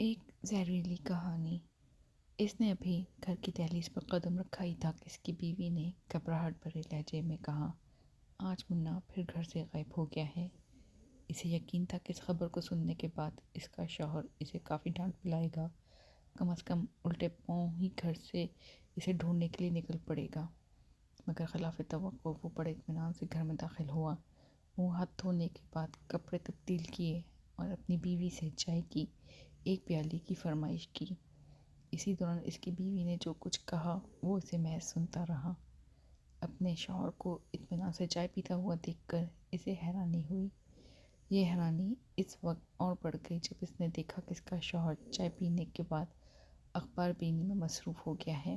ایک زہریلی کہانی۔ اس نے ابھی گھر کی دہلیز پر قدم رکھا ہی تھا کہ اس کی بیوی نے گھبراہٹ بھرے لہجے میں کہا، آج منا پھر گھر سے غائب ہو گیا ہے۔ اسے یقین تھا کہ اس خبر کو سننے کے بعد اس کا شوہر اسے کافی ڈانٹ پلائے گا، کم از کم الٹے پاؤں ہی گھر سے اسے ڈھونڈنے کے لیے نکل پڑے گا۔ مگر خلاف توقع وہ بڑے اطمینان سے گھر میں داخل ہوا۔ وہ ہاتھ دھونے کے بعد کپڑے تبدیل کیے اور اپنی بیوی سے چائے کی ایک پیالے کی فرمائش کی۔ اسی دوران اس کی بیوی نے جو کچھ کہا وہ اسے محض سنتا رہا۔ اپنے شوہر کو اطمینان سے چائے پیتا ہوا دیکھ کر اسے حیرانی ہوئی۔ یہ حیرانی اس وقت اور بڑھ گئی جب اس نے دیکھا کہ اس کا شوہر چائے پینے کے بعد اخبار بینی میں مصروف ہو گیا ہے۔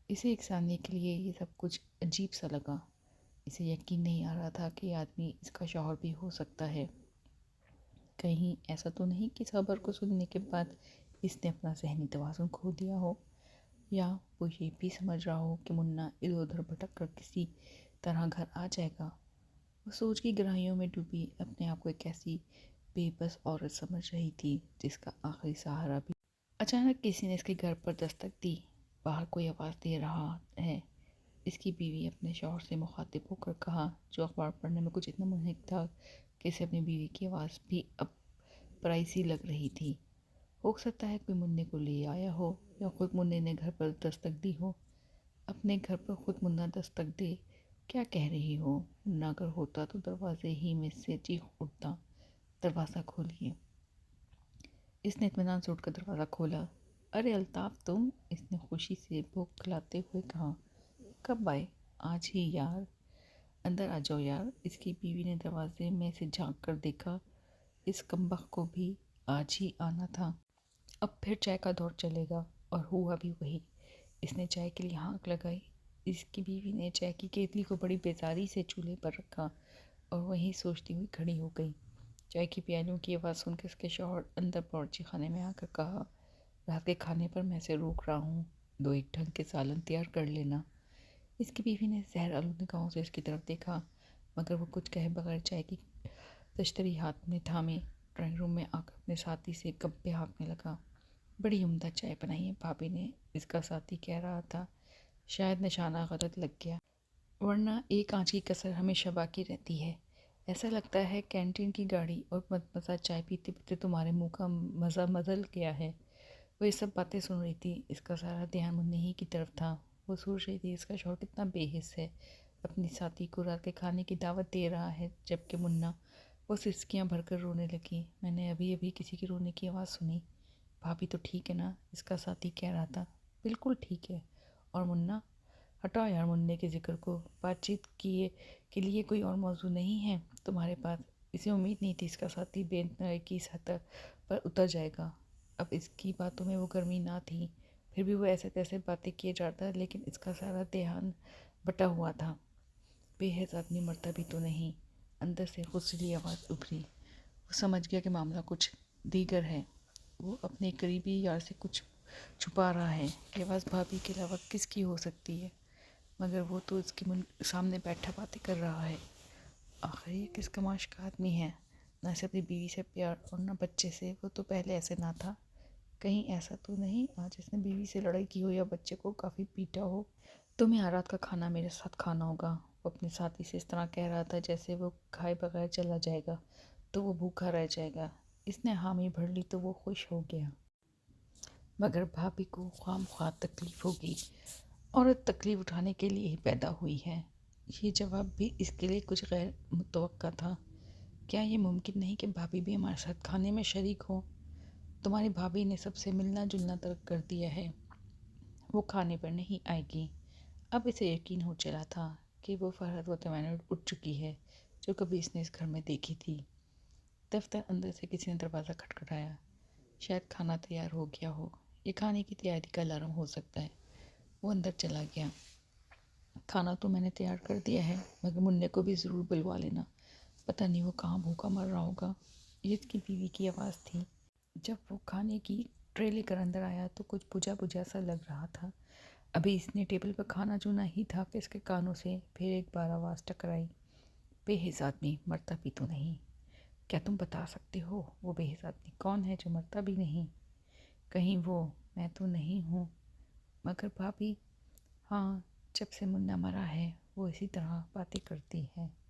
اسے ایک ثانیے کے لیے یہ سب کچھ عجیب سا لگا۔ اسے یقین نہیں آ رہا تھا کہ یہ آدمی اس کا شوہر بھی ہو سکتا ہے۔ کہیں ایسا تو نہیں کہ اس خبر کو سننے کے بعد اس نے اپنا ذہنی توازن کھو دیا ہو، یا وہ یہ بھی سمجھ رہا ہو کہ منا ادھر ادھر بھٹک کر کسی طرح گھر آ جائے گا۔ وہ سوچ کی گہرائیوں میں ڈوبی اپنے آپ کو ایک ایسی بے بس عورت سمجھ رہی تھی جس کا آخری سہارا بھی۔ اچانک کسی نے اس کے گھر پر دستک دی۔ باہر کوئی آواز دے رہا ہے۔ اس کی بیوی اپنے شوہر سے مخاطب ہو کر کہا، جو اخبار پڑھنے میں کچھ اتنا منہمک تھا کہ اسے اپنی بیوی کی آواز بھی اب پرائی سی لگ رہی تھی۔ ہو سکتا ہے کوئی منّے کو لے آیا ہو یا خود منّے نے گھر پر دستک دی ہو۔ اپنے گھر پر خود منا دستک دے، کیا کہہ رہی ہو؟ منا اگر ہوتا تو دروازے ہی میں سے چیخ اٹھتا، دروازہ کھولیے۔ اس نے اطمینان سے اٹھ کر دروازہ کھولا۔ ارے الطاف تم؟ اس نے خوشی سے بھوکلاتے ہوئے کہا۔ کب آئے؟ آج ہی یار۔ اندر آ جاؤ یار۔ اس کی بیوی نے دروازے میں سے جھانک کر دیکھا۔ اس کمبخت کو بھی آج ہی آنا تھا۔ اب پھر چائے کا دور چلے گا، اور ہوا بھی وہی۔ اس نے چائے کے لیے ہانک لگائی۔ اس کی بیوی نے چائے کی کیتلی کو بڑی بیزاری سے چولہے پر رکھا اور وہیں سوچتی ہوئی کھڑی ہو گئی۔ چائے کی پیالوں کی آواز سن کے اس کے شوہر اندر باورچی خانے میں آ کر کہا، رات کے کھانے پر میں سے روک رہا ہوں، دو ایک ڈھنگ کے سالن تیار کر لینا۔ اس کی بیوی نے زہر آلود نگاہوں سے اس کی طرف دیکھا، مگر وہ کچھ کہے بغیر چائے کی تشتری ہاتھ میں تھامے ڈرائنگ روم میں آ کر اپنے ساتھی سے گپے ہانکنے لگا۔ بڑی عمدہ چائے بنائی ہے بھابی نے، اس کا ساتھی کہہ رہا تھا۔ شاید نشانہ غلط لگ گیا، ورنہ ایک آنچ کی کسر ہمیشہ باقی رہتی ہے۔ ایسا لگتا ہے کینٹین کی گاڑی اور مزہ چائے پیتے پیتے تمہارے منہ کا مزہ بدل گیا ہے۔ وہ یہ سب باتیں سن رہی تھی۔ اس کا سارا دھیان منّے ہی کی طرف تھا۔ وہ سوچ رہی تھی اس کا شوہر کتنا بے حس ہے، اپنی ساتھی کو رات کے کھانے کی دعوت دے رہا ہے، جبکہ منا۔ وہ سسکیاں بھر کر رونے لگی۔ میں نے ابھی کسی کی رونے کی آواز سنی۔ بھابی تو ٹھیک ہے نا؟ اس کا ساتھی کہہ رہا تھا۔ بالکل ٹھیک ہے۔ اور منا؟ ہٹاؤ یار منّے کے ذکر کو۔ بات چیت کے لیے کوئی اور موضوع نہیں ہے تمہارے پاس؟ اسے امید نہیں تھی اس کا ساتھی بے انتہائی کی سطح پر اتر جائے گا۔ اب اس کی باتوں میں وہ گرمی نہ تھی، پھر بھی وہ ایسے تیسے باتیں کیے جاتا، لیکن اس کا سارا دھیان بٹا ہوا تھا۔ بے حس آدمی مرتا بھی تو نہیں۔ اندر سے غصیلی آواز ابھری۔ وہ سمجھ گیا کہ معاملہ کچھ دیگر ہے۔ وہ اپنے قریبی یار سے کچھ چھپا رہا ہے۔ یہ آواز بھابی کے علاوہ کس کی ہو سکتی ہے؟ مگر وہ تو اس کے سامنے بیٹھا باتیں کر رہا ہے۔ آخر یہ کس کماش کا آدمی ہے؟ نہ اسے اپنی بیوی سے پیار اور نہ بچے سے۔ وہ تو پہلے ایسے نہ تھا۔ کہیں ایسا تو نہیں آج اس نے بیوی سے لڑائی کی ہو یا بچے کو کافی پیٹا ہو؟ تمہیں آج رات کا کھانا میرے ساتھ کھانا ہوگا۔ وہ اپنے ساتھی سے اس طرح کہہ رہا تھا جیسے وہ کھائے بغیر چلا جائے گا تو وہ بھوکا رہ جائے گا۔ اس نے حامی بھر لی تو وہ خوش ہو گیا، مگر بھابی کو خواہ مخواہ تکلیف ہوگی۔ عورت تکلیف اٹھانے کے لیے ہی پیدا ہوئی ہے۔ یہ جواب بھی اس کے لیے کچھ غیر متوقع تھا۔ کیا یہ ممکن نہیں کہ بھابی بھی ہمارے ساتھ کھانے میں شریک ہو؟ تمہاری بھابی نے سب سے ملنا جلنا ترک کر دیا ہے، وہ کھانے پر نہیں آئے گی۔ اب اسے یقین ہو چلا تھا کہ وہ فرحت و طمانینت اٹھ چکی ہے جو کبھی اس نے اس گھر میں دیکھی تھی۔ دفتر اندر سے کسی نے دروازہ کھٹکھٹایا۔ شاید کھانا تیار ہو گیا ہو۔ یہ کھانے کی تیاری کا الارم ہو سکتا ہے۔ وہ اندر چلا گیا۔ کھانا تو میں نے تیار کر دیا ہے، مگر منّے کو بھی ضرور بلوا لینا، پتہ نہیں وہ کہاں بھوکا مر رہا ہوگا۔ یہ اس کی بیوی کی آواز تھی۔ جب وہ کھانے کی ٹرے لے کر اندر آیا تو کچھ بجھا بجھا سا لگ رہا تھا۔ ابھی اس نے ٹیبل پر کھانا چنا ہی تھا کہ اس کے کانوں سے پھر ایک بار آواز ٹکرائی، بے حس آدمی مرتا بھی تو نہیں۔ کیا تم بتا سکتے ہو وہ بے حس آدمی کون ہے جو مرتا بھی نہیں؟ کہیں وہ میں تو نہیں ہوں؟ مگر بھابھی، ہاں، جب سے منا مرا ہے وہ اسی طرح باتیں کرتی ہے۔